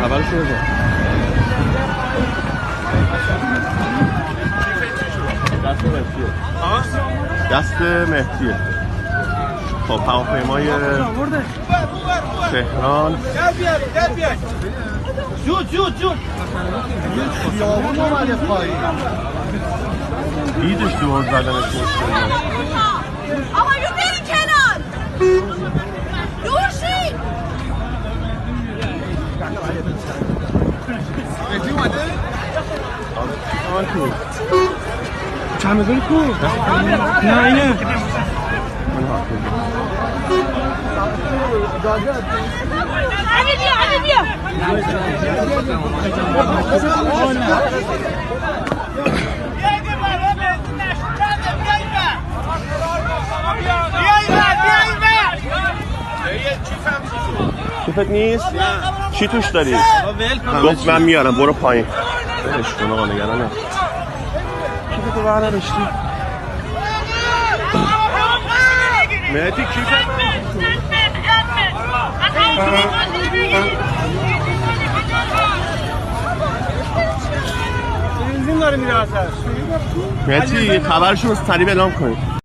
خبرشو بده. دست مهدیه. خب هواپیمای تهران زود خیابون اومده پایین. دیدش دور زدنش مشکل. آقا یو برین کنار. دور شید. مهدی اومده؟ آن تو چمدون کو؟ نه اینه. علی بیا. کیفت نیست؟ چی توش داری؟ گفت من میارم برو پایین. برش کن آقا نگرانه. کیفتو بر نداشتی؟ مهدی کیفت بنزین داره میره واسه. مهدی خبرشون رو سریع اعلام کنید.